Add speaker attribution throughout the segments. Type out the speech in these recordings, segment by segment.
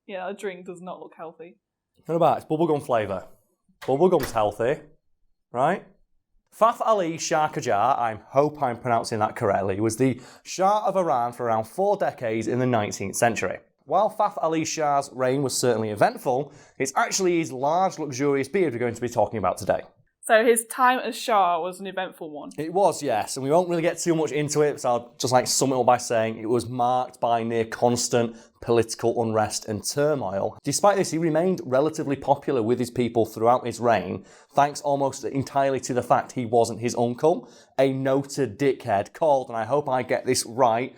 Speaker 1: Yeah, a drink does not look healthy.
Speaker 2: What about it's bubblegum flavour? Bubblegum's healthy, right? Fath-Ali Shah Qajar, I hope I'm pronouncing that correctly, was the Shah of Iran for around 4 decades in the 19th century. While Fath-Ali Shah's reign was certainly eventful, it's actually his large, luxurious beard we're going to be talking about today.
Speaker 1: So his time as Shah was an eventful one.
Speaker 2: It was, yes, and we won't really get too much into it, so I'll just sum it up by saying it was marked by near constant political unrest and turmoil. Despite this, he remained relatively popular with his people throughout his reign, thanks almost entirely to the fact he wasn't his uncle, a noted dickhead called, and I hope I get this right,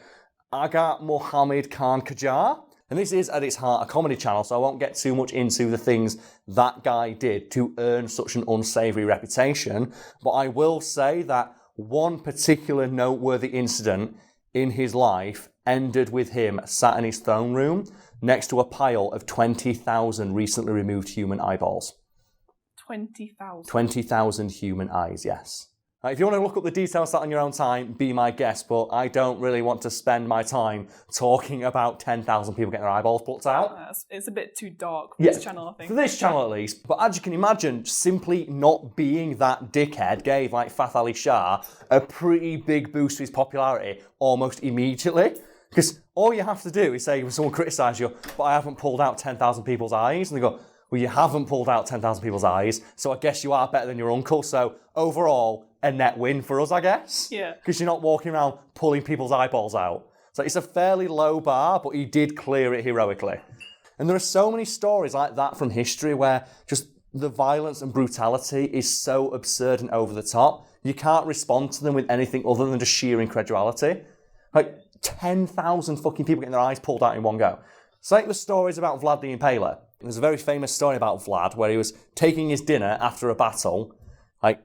Speaker 2: Aga Muhammad Khan Qajar. And this is, at its heart, a comedy channel, so I won't get too much into the things that guy did to earn such an unsavoury reputation. But I will say that one particular noteworthy incident in his life ended with him sat in his throne room next to a pile of 20,000 recently removed human eyeballs.
Speaker 1: 20,000?
Speaker 2: 20,000 human eyes, yes. If you want to look up the details of that on your own time, be my guest, but I don't really want to spend my time talking about 10,000 people getting their eyeballs plucked out.
Speaker 1: It's a bit too dark for this channel, I think.
Speaker 2: For this channel at least. But as you can imagine, simply not being that dickhead gave Fath-Ali Shah a pretty big boost to his popularity almost immediately. Because all you have to do is say, when someone criticises you, but I haven't pulled out 10,000 people's eyes, and they go, well, you haven't pulled out 10,000 people's eyes, so I guess you are better than your uncle, so overall, a net win for us, I guess.
Speaker 1: Yeah.
Speaker 2: Because you're not walking around pulling people's eyeballs out. So it's a fairly low bar, but he did clear it heroically. And there are so many stories like that from history where just the violence and brutality is so absurd and over the top, you can't respond to them with anything other than just sheer incredulity. 10,000 fucking people getting their eyes pulled out in one go. It's like the stories about Vlad the Impaler. There's a very famous story about Vlad where he was taking his dinner after a battle,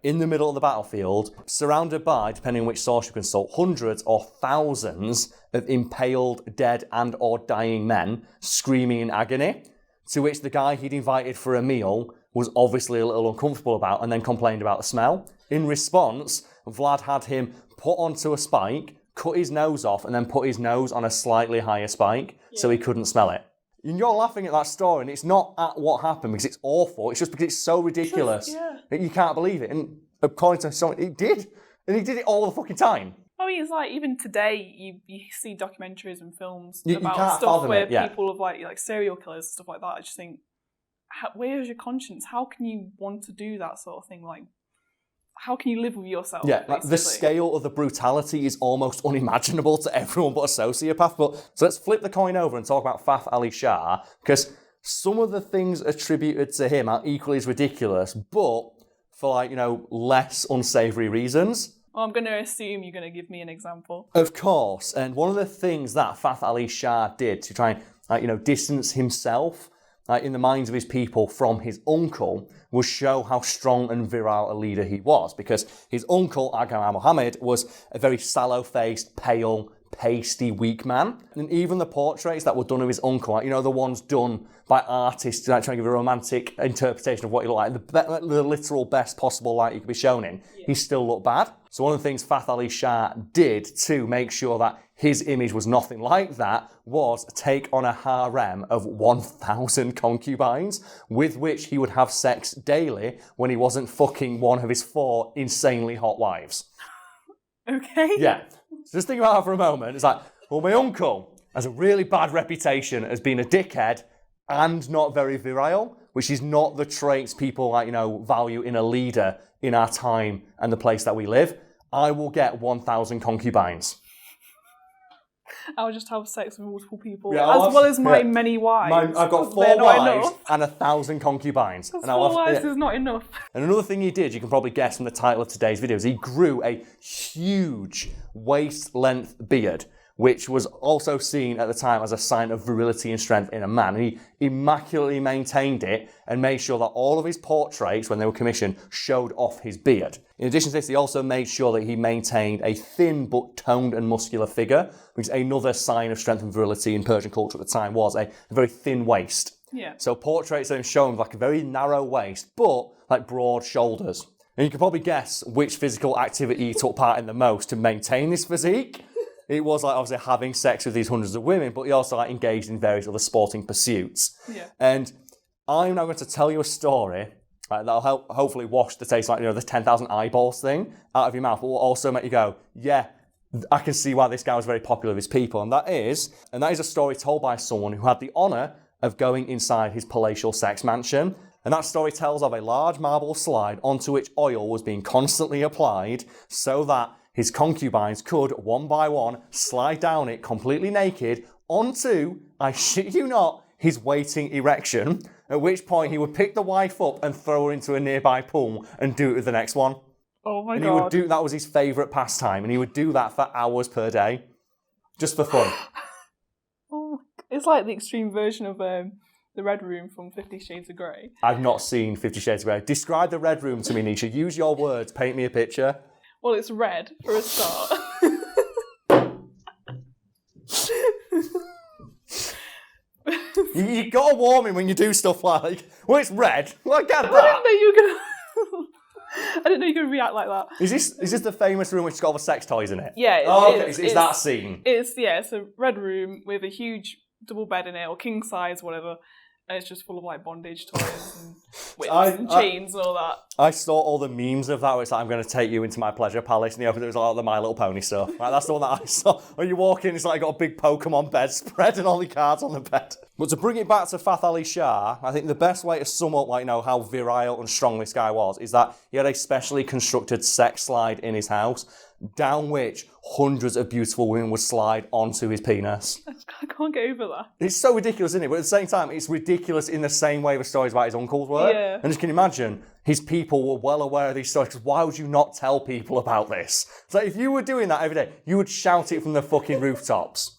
Speaker 2: in the middle of the battlefield, surrounded by, depending on which source you consult, hundreds or thousands of impaled, dead and or dying men screaming in agony, to which the guy he'd invited for a meal was obviously a little uncomfortable about and then complained about the smell. In response, Vlad had him put onto a spike, cut his nose off and then put his nose on a slightly higher spike so he couldn't smell it. And you're laughing at that story, and it's not at what happened because it's awful. It's just because it's so ridiculous that you can't believe it. And according to someone, it did. And he did it all the fucking time.
Speaker 1: I mean, it's like, even today, you see documentaries and films
Speaker 2: you
Speaker 1: about
Speaker 2: can't
Speaker 1: stuff
Speaker 2: fathom
Speaker 1: where
Speaker 2: it, yeah.
Speaker 1: people have, like serial killers and stuff like that. I just think, where's your conscience? How can you want to do that sort of thing? How can you live with yourself?
Speaker 2: Yeah, the scale of the brutality is almost unimaginable to everyone but a sociopath. But so let's flip the coin over and talk about Fath-Ali Shah, because some of the things attributed to him are equally as ridiculous, but for less unsavoury reasons.
Speaker 1: Well, I'm going to assume you're going to give me an example.
Speaker 2: Of course, and one of the things that Fath-Ali Shah did to try and distance himself in the minds of his people from his uncle was show how strong and virile a leader he was, because his uncle, Aga Muhammad, was a very sallow-faced, pale, pasty, weak man. And even the portraits that were done of his uncle, the ones done by artists trying to give a romantic interpretation of what he looked like, the literal best possible light he could be shown in, he still looked bad. So one of the things Fath-Ali Shah did to make sure that his image was nothing like that was take on a harem of 1,000 concubines with which he would have sex daily when he wasn't fucking one of his 4 insanely hot wives.
Speaker 1: Okay.
Speaker 2: Yeah. So just think about that for a moment. It's like, well, my uncle has a really bad reputation as being a dickhead and not very virile, which is not the traits people value in a leader in our time and the place that we live. I will get 1,000 concubines.
Speaker 1: I'll just have sex with multiple people, as well as my many wives.
Speaker 2: I've got 4 wives and 1,000 concubines.
Speaker 1: And 4 wives is not enough.
Speaker 2: And another thing he did, you can probably guess from the title of today's video, is he grew a huge waist-length beard, which was also seen at the time as a sign of virility and strength in a man. And he immaculately maintained it and made sure that all of his portraits, when they were commissioned, showed off his beard. In addition to this, he also made sure that he maintained a thin but toned and muscular figure, which is another sign of strength and virility in Persian culture at the time, was a very thin waist.
Speaker 1: Yeah.
Speaker 2: So portraits of him showing a very narrow waist, but broad shoulders. And you can probably guess which physical activity he took part in the most to maintain this physique. He was like obviously having sex with these hundreds of women, but he also like engaged in various other sporting pursuits.
Speaker 1: Yeah.
Speaker 2: And I'm now going to tell you a story that'll hopefully wash the taste, like, the 10,000 eyeballs thing out of your mouth, but will also make you go, yeah, I can see why this guy was very popular with his people. And that is a story told by someone who had the honour of going inside his palatial sex mansion. And that story tells of a large marble slide onto which oil was being constantly applied so that his concubines could, one by one, slide down it completely naked onto, I shit you not, his waiting erection, at which point he would pick the wife up and throw her into a nearby pool and do it with the next one.
Speaker 1: Oh my
Speaker 2: and
Speaker 1: God.
Speaker 2: That was his favourite pastime, and he would do that for hours per day, just for fun.
Speaker 1: Oh, it's like the extreme version of the Red Room from 50 Shades of Grey.
Speaker 2: I've not seen 50 Shades of Grey. Describe the Red Room to me, Nisha. Use your words. Paint me a picture.
Speaker 1: Well, it's red, for a start.
Speaker 2: You got to warn me when you do stuff like, well, it's red. Well, I get that.
Speaker 1: I didn't know you were going to... I didn't know you were going to react like that.
Speaker 2: Is this the famous room which has got all the sex toys in it?
Speaker 1: Yeah.
Speaker 2: It's that scene.
Speaker 1: It's a red room with a huge double bed in it, or king size, whatever. And it's just full of like bondage toys and whips and chains and all that.
Speaker 2: I saw all the memes of that where it's like, I'm going to take you into my pleasure palace, and there was all the My Little Pony stuff. Right, that's the one that I saw. When you walk in, it's like got a big Pokemon bedspread and all the cards on the bed. But to bring it back to Fath-Ali Shah, I think the best way to sum up how virile and strong this guy was is that he had a specially constructed sex slide in his house, down which hundreds of beautiful women would slide onto his penis.
Speaker 1: I can't get over that.
Speaker 2: It's so ridiculous, isn't it? But at the same time, it's ridiculous in the same way the stories about his uncles were.
Speaker 1: Yeah.
Speaker 2: And just can you imagine, his people were well aware of these stories, because why would you not tell people about this? It's like, if you were doing that every day, you would shout it from the fucking rooftops.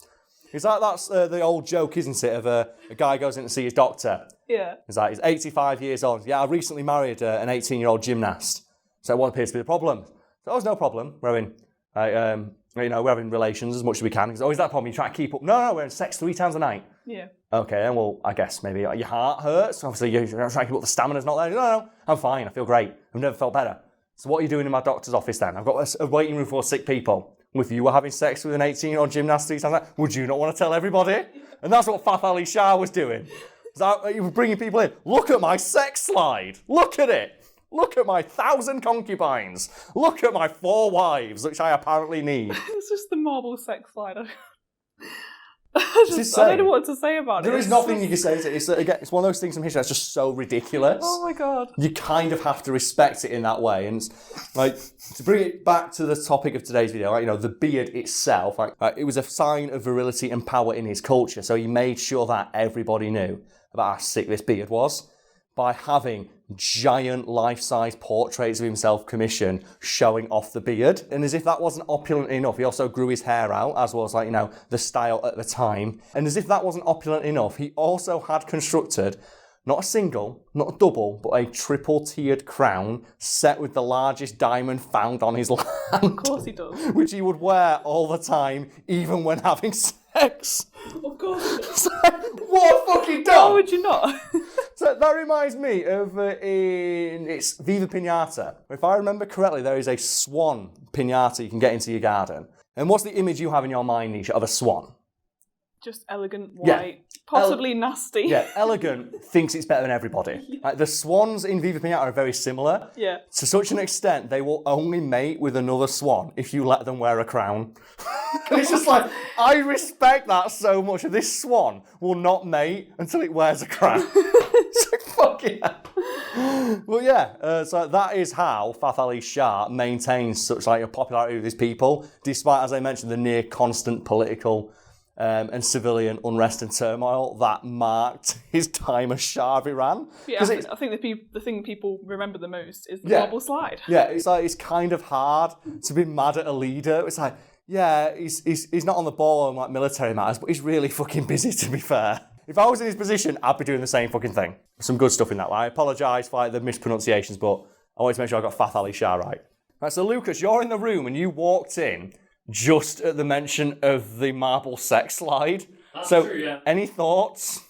Speaker 2: It's like that's the old joke, isn't it, of a guy goes in to see his doctor.
Speaker 1: Yeah.
Speaker 2: It's like, he's 85 years old. Yeah, I recently married an 18-year-old gymnast. So what appears to be the problem? So, there's no problem. We're having relations as much as we can. Because, is that a problem? You try to keep up? No, we're having sex 3 times a night.
Speaker 1: Yeah.
Speaker 2: Okay, then, well, I guess maybe your heart hurts. Obviously, you're trying to keep up, the stamina's not there. No, I'm fine. I feel great. I've never felt better. So what are you doing in my doctor's office then? I've got a waiting room full of sick people. If you were having sex with an 18-year-old gymnast 3 times a night, would you not want to tell everybody? And that's what Fath-Ali Shah was doing. So you were bringing people in. Look at my sex slide. Look at it. Look at my 1,000 concubines. Look at my 4 wives, which I apparently need.
Speaker 1: It's just the marble sex slide. I don't know what to say about it.
Speaker 2: There is nothing you can say. It's one of those things from history that's just so ridiculous.
Speaker 1: Oh my God.
Speaker 2: You kind of have to respect it in that way. And to bring it back to the topic of today's video, the beard itself, it was a sign of virility and power in his culture. So he made sure that everybody knew about how sick this beard was by having giant life-size portraits of himself commissioned showing off the beard. And as if that wasn't opulent enough, he also grew his hair out, as was the style at the time. And as if that wasn't opulent enough, he also had constructed not a single, not a double, but a triple-tiered crown set with the largest diamond found on his land.
Speaker 1: Of course he does.
Speaker 2: Which he would wear all the time, even when having sex.
Speaker 1: Of course he does.
Speaker 2: What fucking done?
Speaker 1: Why would you not?
Speaker 2: So that reminds me of it's Viva Pinata. If I remember correctly, there is a swan pinata you can get into your garden. And what's the image you have in your mind, Nisha, of a swan?
Speaker 1: Just elegant, white, possibly nasty.
Speaker 2: Yeah, elegant, thinks it's better than everybody. The swans in Viva Pinata are very similar.
Speaker 1: Yeah.
Speaker 2: To such an extent, they will only mate with another swan if you let them wear a crown. And it's just like, I respect that so much. This swan will not mate until it wears a crown. It's like, fuck yeah. Well, yeah, so that is how Fath-Ali Shah maintains such a popularity with his people, despite, as I mentioned, the near constant political and civilian unrest and turmoil that marked his time as Shah of Iran.
Speaker 1: Yeah, I think the thing people remember the most is the marble slide.
Speaker 2: Yeah, it's kind of hard to be mad at a leader. It's like, yeah, he's not on the ball on military matters, but he's really fucking busy, to be fair. If I was in his position, I'd be doing the same fucking thing. Some good stuff in that way. I apologise for the mispronunciations, but I wanted to make sure I got Fath-Ali Shah right. Right, so Lucas, you're in the room and you walked in just at the mention of the marble sex slide.
Speaker 3: That's true, yeah.
Speaker 2: Any thoughts?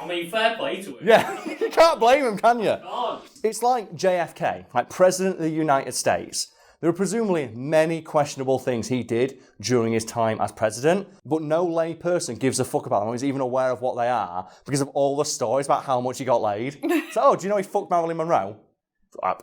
Speaker 3: I mean, fair play to him.
Speaker 2: Yeah, you can't blame him, can you?
Speaker 3: God.
Speaker 2: It's like JFK, like President of the United States. There are presumably many questionable things he did during his time as president, but no lay person gives a fuck about them or is even aware of what they are because of all the stories about how much he got laid. So, do you know he fucked Marilyn Monroe?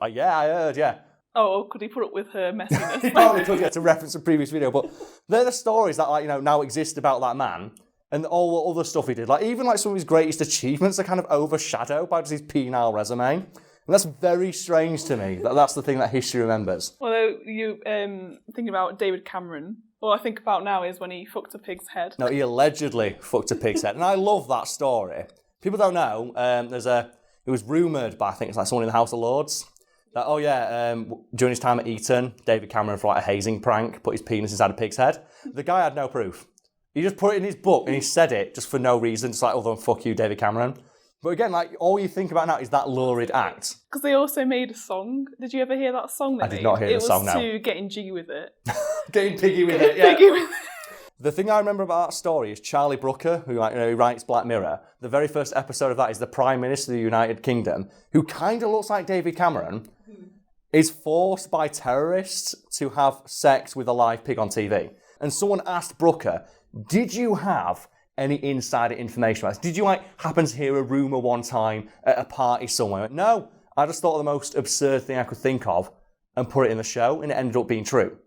Speaker 2: Yeah, I heard, yeah.
Speaker 1: Oh, could he put up with her messiness?
Speaker 2: He probably could get to reference a previous video, but they're the stories that, like, you know, now exist about that man. And all the other stuff he did, like even like some of his greatest achievements are kind of overshadowed by just his penile resume. And that's very strange to me, that's the thing that history remembers.
Speaker 1: Although you thinking about David Cameron, all I think about now is when he fucked a pig's head.
Speaker 2: No, he allegedly fucked a pig's head. And I love that story. People don't know, it was rumoured by, I think it's like someone in the House of Lords, that, during his time at Eton, David Cameron, for like a hazing prank, put his penis inside a pig's head. The guy had no proof. He just put it in his book and he said it just for no reason, just like, other than fuck you, David Cameron. But again, like, all you think about now is that lurid act.
Speaker 1: Because they also made a song. Did you ever hear that song they
Speaker 2: I did
Speaker 1: made?
Speaker 2: not hear the song, no.
Speaker 1: It was to Getting Jiggy With It.
Speaker 2: Getting piggy with it, yeah.
Speaker 1: Piggy with it.
Speaker 2: The thing I remember about that story is Charlie Brooker, who writes Black Mirror. The very first episode of that is the Prime Minister of the United Kingdom, who kind of looks like David Cameron, is forced by terrorists to have sex with a live pig on TV. And someone asked Brooker, did you have any insider information about this? Did you happen to hear a rumour one time at a party somewhere? No, I just thought of the most absurd thing I could think of and put it in the show, and it ended up being true.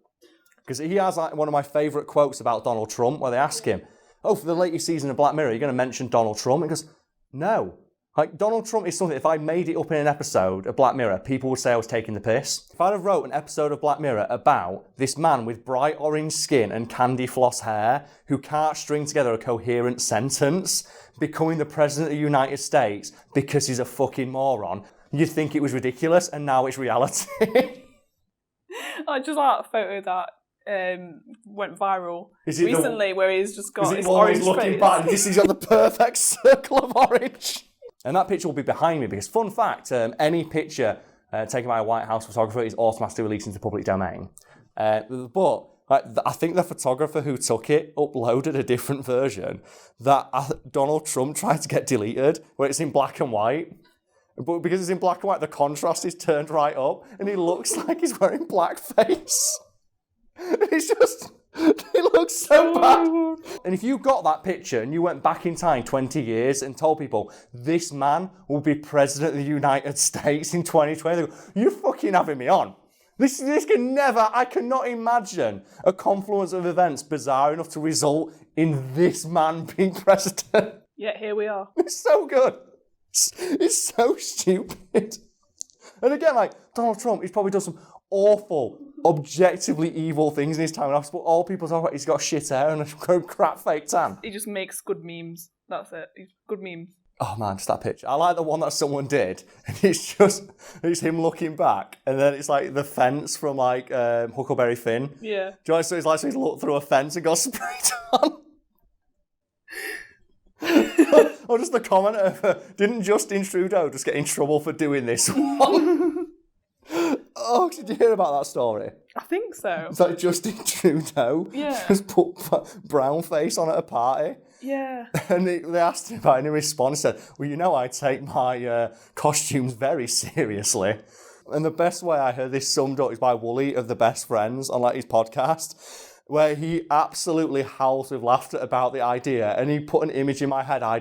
Speaker 2: Because he has one of my favourite quotes about Donald Trump, where they ask him, for the latest season of Black Mirror, are you going to mention Donald Trump? He goes, no. Donald Trump is something, if I made it up in an episode of Black Mirror, people would say I was taking the piss. If I'd have wrote an episode of Black Mirror about this man with bright orange skin and candy floss hair who can't string together a coherent sentence, becoming the President of the United States because he's a fucking moron, you'd think it was ridiculous, and now it's reality.
Speaker 1: I just like a photo that went viral recently where he's just got his
Speaker 2: orange
Speaker 1: orange
Speaker 2: looking
Speaker 1: face.
Speaker 2: back, he's got the perfect circle of orange. And that picture will be behind me because, fun fact, any picture taken by a White House photographer is automatically released into the public domain. But I think the photographer who took it uploaded a different version that Donald Trump tried to get deleted, where it's in black and white. But because it's in black and white, the contrast is turned right up, and he looks like he's wearing blackface. It's just... It looks so bad. And if you got that picture and you went back in time 20 years and told people this man will be president of the United States in 2020, they go, you're fucking having me on. This can never, I cannot imagine a confluence of events bizarre enough to result in this man being president.
Speaker 1: Yeah, here we are.
Speaker 2: It's so good. It's so stupid. And again, Donald Trump, he's probably done some awful, objectively evil things in his time in office, but all people talk about he's got shit hair and a crap fake tan.
Speaker 1: He just makes good memes. That's it. Good memes.
Speaker 2: Oh man, just that picture. I like the one that someone did, and it's him looking back, and then it's like the fence from Huckleberry Finn.
Speaker 1: Yeah.
Speaker 2: Do you know, so he's looked through a fence and got sprayed on. Or just the comment of, didn't Justin Trudeau just get in trouble for doing this one? Oh, did you hear about that story?
Speaker 1: I think so.
Speaker 2: It's like Justin Trudeau just put brown face on at a party.
Speaker 1: Yeah.
Speaker 2: And they asked him about it, and in response he said, well, I take my costumes very seriously. And the best way I heard this summed up is by Wooly of The Best Friends on his podcast, where he absolutely howls with laughter about the idea, and he put an image in my head I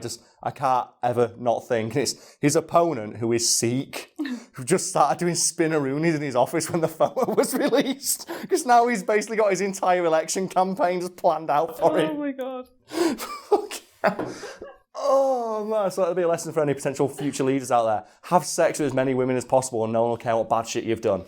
Speaker 2: can't ever not think. And it's his opponent, who is Sikh, who just started doing spinaroonies in his office when the photo was released, because now he's basically got his entire election campaign just planned out for him.
Speaker 1: Oh my god.
Speaker 2: Oh man, so that'll be a lesson for any potential future leaders out there. Have sex with as many women as possible and no one will care what bad shit you've done.